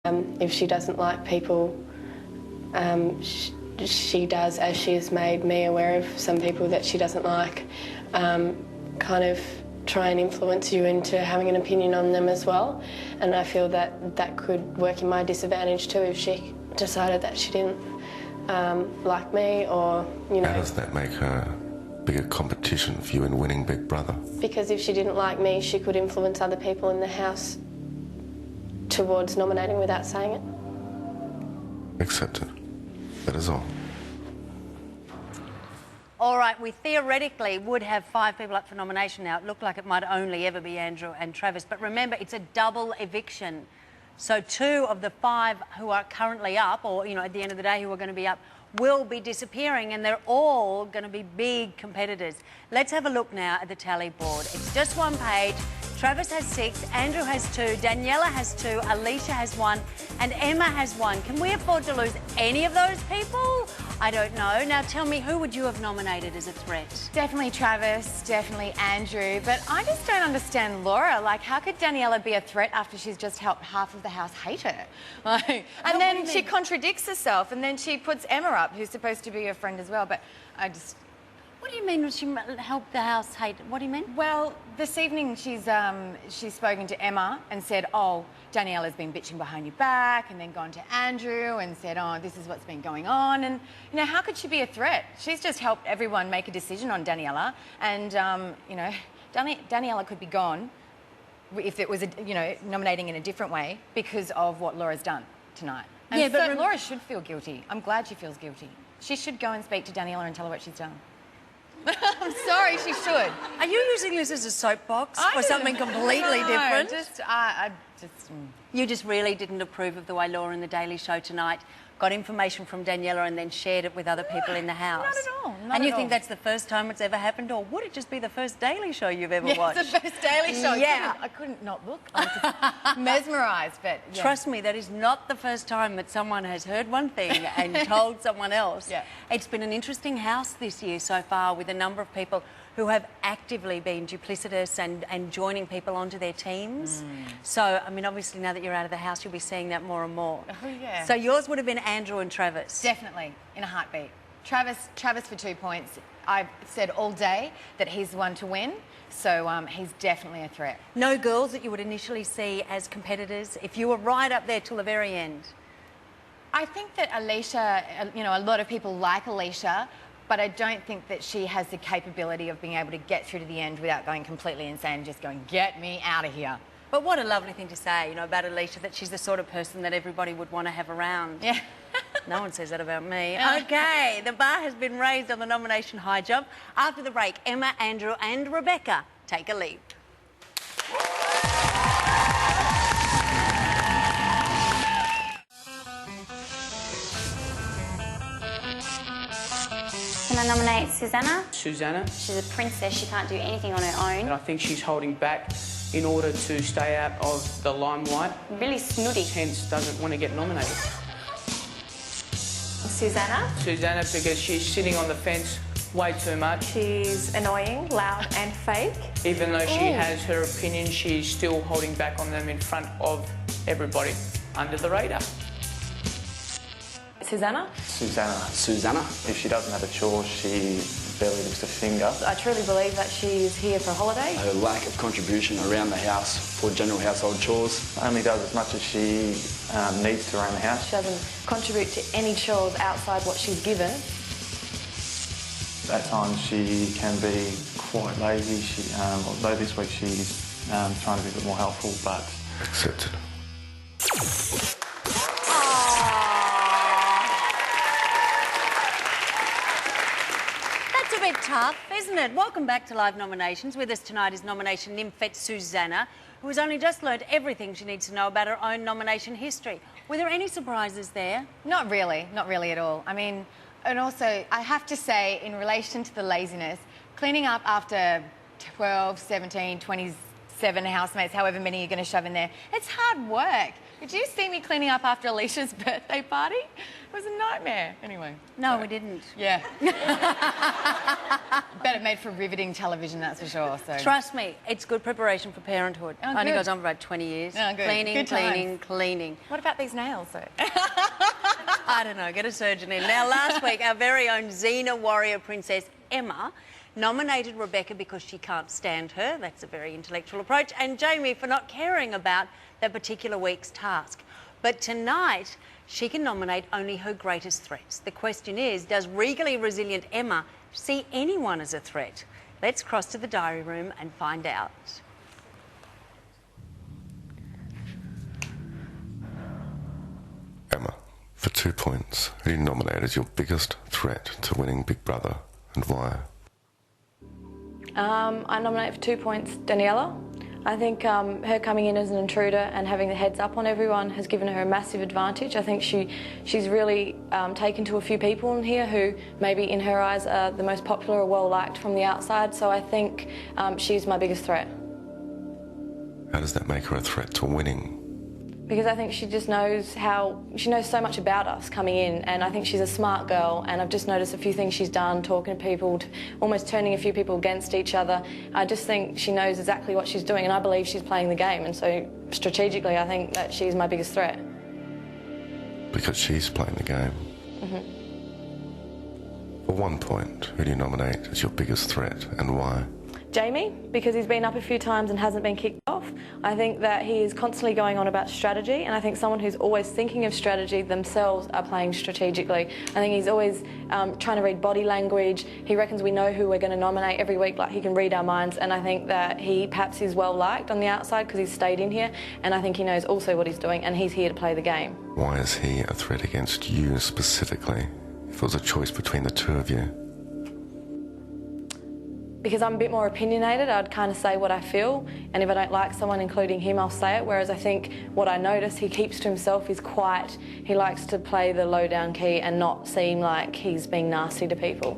If she doesn't like people, she does, as she has made me aware of some people that she doesn't like, kind of try and influence you into having an opinion on them as well. And I feel that that could work in my disadvantage too if she decided that she didn't like me, or, you know. How does that make her bigger competition for you in winning Big Brother? Because if she didn't like me, she could influence other people in the house towards nominating without saying it. Accepted. That is all. All right, we theoretically would have 5 people up for nomination now. It looked like it might only ever be Andrew and Travis. But remember, it's a double eviction. So 2 of the 5 who are currently up, or, you know, at the end of the day who are going to be up, will be disappearing, and they're all going to be big competitors. Let's have a look now at the tally board. It's just 1 page. Travis has 6, Andrew has 2, Daniela has 2, Alicia has 1, and Emma has 1. Can we afford to lose any of those people? I don't know. Now tell me, who would you have nominated as a threat? Definitely Travis, definitely Andrew, but I just don't understand Laura. Like, how could Daniela be a threat after she's just helped half of the house hate her? Like, and then she contradicts herself, and then she puts Emma up, who's supposed to be her friend as well, but I just... What do you mean she helped the house hate? What do you mean? Well, this evening she's spoken to Emma and said, oh, Daniela's been bitching behind your back, and then gone to Andrew and said, oh, this is what's been going on. And, you know, how could she be a threat? She's just helped everyone make a decision on Daniela, and, you know, Daniela could be gone if it was, you know, nominating in a different way because of what Laura's done tonight. And yeah, but Laura should feel guilty. I'm glad she feels guilty. She should go and speak to Daniela and tell her what she's done. I'm sorry, she should. Are you using this as a soapbox or something completely different? You just really didn't approve of the way Laura in The Daily Show tonight got information from Daniela and then shared it with other people in the house. Not at all. And you think that's the first time it's ever happened, or would it just be the first Daily Show you've ever watched? It's the first Daily Show. Yeah. I couldn't not look. I was just mesmerised, but yeah. Trust me, that is not the first time that someone has heard one thing and told someone else. Yeah. It's been an interesting house this year so far, with a number of people who have actively been duplicitous and joining people onto their teams. So, I mean, obviously now that you're out of the house, you'll be seeing that more and more. Oh, yeah. So yours would have been Andrew and Travis? Definitely, in a heartbeat. Travis for 2 points. I've said all day that he's the one to win, so he's definitely a threat. No girls that you would initially see as competitors if you were right up there till the very end? I think that Alicia, you know, a lot of people like Alicia, but I don't think that she has the capability of being able to get through to the end without going completely insane and just going, get me out of here. But what a lovely thing to say, you know, about Alicia, that she's the sort of person that everybody would want to have around. Yeah. No one says that about me. OK, the bar has been raised on the nomination high jump. After the break, Emma, Andrew and Rebecca take a leap. Can I nominate Susanna? Susanna. She's a princess, she can't do anything on her own. And I think she's holding back in order to stay out of the limelight. Really snooty. Hence doesn't want to get nominated. Susanna. Susanna, because she's sitting on the fence way too much. She's annoying, loud and fake. Even though she has her opinion, she's still holding back on them in front of everybody under the radar. Susanna. Susanna. If she doesn't have a chore, she barely lifts a finger. I truly believe that she's here for a holiday. Her lack of contribution around the house for general household chores. Only does as much as she needs to around the house. She doesn't contribute to any chores outside what she's given. At times she can be quite lazy. Although this week she's trying to be a bit more helpful, but... Accepted. That's a bit tough, isn't it? Welcome back to Live Nominations. With us tonight is nomination nymphette Susanna, who has only just learnt everything she needs to know about her own nomination history. Were there any surprises there? Not really at all. I mean, and also, I have to say, in relation to the laziness, cleaning up after 12, 17, 27 housemates, however many you're going to shove in there, it's hard work. Did you see me cleaning up after Alicia's birthday party? It was a nightmare. Anyway. No, we didn't. Yeah. Bet it made for riveting television, that's for sure. So. Trust me, it's good preparation for parenthood. Oh, Only good. goes on for about 20 years. Oh, good. Cleaning, Good cleaning, times. cleaning. What about these nails, though? I don't know, get a surgeon in. Now, last week, our very own Xena warrior princess, Emma, nominated Rebecca because she can't stand her. That's a very intellectual approach. And Jamie for not caring about that particular week's task. But tonight, she can nominate only her greatest threats. The question is, does regally resilient Emma see anyone as a threat? Let's cross to the diary room and find out. Emma, for 2 points, who do you nominate as your biggest threat to winning Big Brother and why? I nominate for 2 points Daniela. I think her coming in as an intruder and having the heads up on everyone has given her a massive advantage. I think she's really taken to a few people in here who maybe in her eyes are the most popular or well liked from the outside, so I think she's my biggest threat. How does that make her a threat to winning? Because I think she just knows she knows so much about us coming in, and I think she's a smart girl, and I've just noticed a few things she's done, talking to people, almost turning a few people against each other. I just think she knows exactly what she's doing, and I believe she's playing the game, and so strategically I think that she's my biggest threat. Because she's playing the game? Mm-hmm. For 1 point, who do you nominate as your biggest threat and why? Jamie, because he's been up a few times and hasn't been kicked off. I think that he is constantly going on about strategy, and I think someone who's always thinking of strategy themselves are playing strategically. I think he's always trying to read body language. He reckons we know who we're going to nominate every week, like he can read our minds, and I think that he perhaps is well liked on the outside because he's stayed in here, and I think he knows also what he's doing, and he's here to play the game. Why is he a threat against you specifically? If it was a choice between the two of you? Because I'm a bit more opinionated, I'd kind of say what I feel, and if I don't like someone, including him, I'll say it, whereas I think what I notice he keeps to himself is quiet. He likes to play the low-down key and not seem like he's being nasty to people.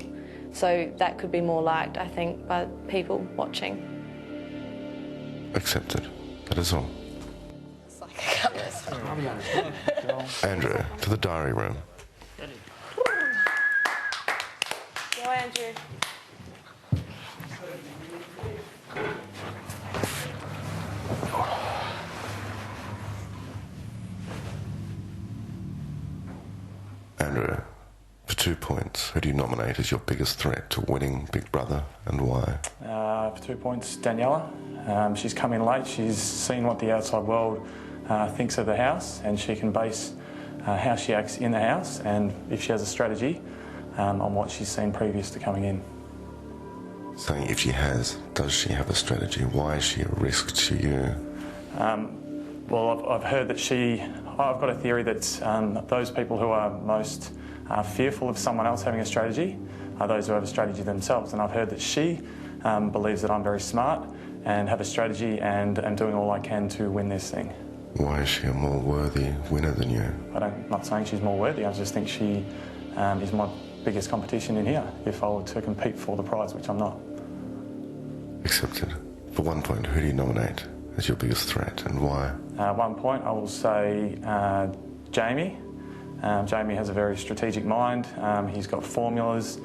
So that could be more liked, I think, by people watching. Accepted. That is all. It's like a couple of Andrew, to the diary room. Go, Andrew. Andrew, for 2 points, who do you nominate as your biggest threat to winning Big Brother and why? For 2 points, Daniela. She's come in late. She's seen what the outside world thinks of the house, and she can base how she acts in the house and if she has a strategy on what she's seen previous to coming in. Saying if she has, does she have a strategy? Why is she a risk to you? Well, I've heard that I've got a theory that those people who are most fearful of someone else having a strategy are those who have a strategy themselves. And I've heard that she believes that I'm very smart and have a strategy and am doing all I can to win this thing. Why is she a more worthy winner than you? I'm not saying she's more worthy, I just think she is my biggest competition in here if I were to compete for the prize, which I'm not. Accepted. For 1 point, who do you nominate as your biggest threat and why? 1 point, I will say Jamie. Jamie has a very strategic mind. He's got formulas.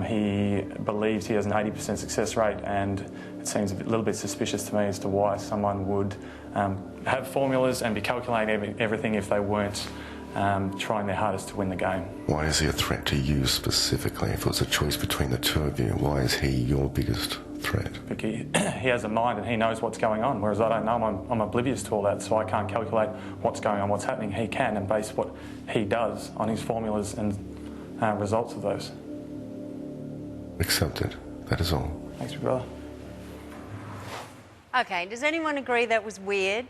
He believes he has an 80% success rate, and it seems a little bit suspicious to me as to why someone would have formulas and be calculating everything if they weren't trying their hardest to win the game. Why is he a threat to you specifically? If it was a choice between the two of you, why is he your biggest threat? Because he has a mind and he knows what's going on, whereas I don't know. I'm oblivious to all that, so I can't calculate what's going on, what's happening. He can, and base what he does on his formulas and results of those. Accepted. That is all. Thanks, brother. Okay, does anyone agree that was weird?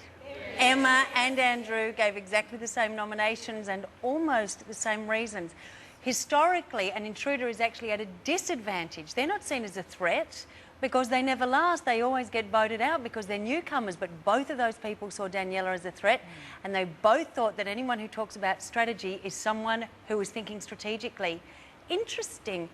Emma and Andrew gave exactly the same nominations and almost the same reasons. Historically, an intruder is actually at a disadvantage. They're not seen as a threat because they never last. They always get voted out because they're newcomers. But both of those people saw Daniela as a threat, and they both thought that anyone who talks about strategy is someone who is thinking strategically. Interesting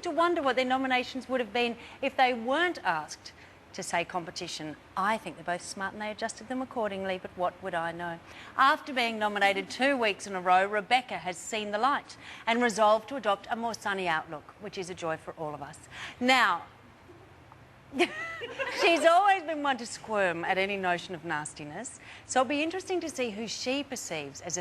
to wonder what their nominations would have been if they weren't asked to say competition. I think they're both smart and they adjusted them accordingly, but what would I know? After being nominated 2 weeks in a row, Rebecca has seen the light and resolved to adopt a more sunny outlook, which is a joy for all of us. Now, she's always been one to squirm at any notion of nastiness, so it'll be interesting to see who she perceives as a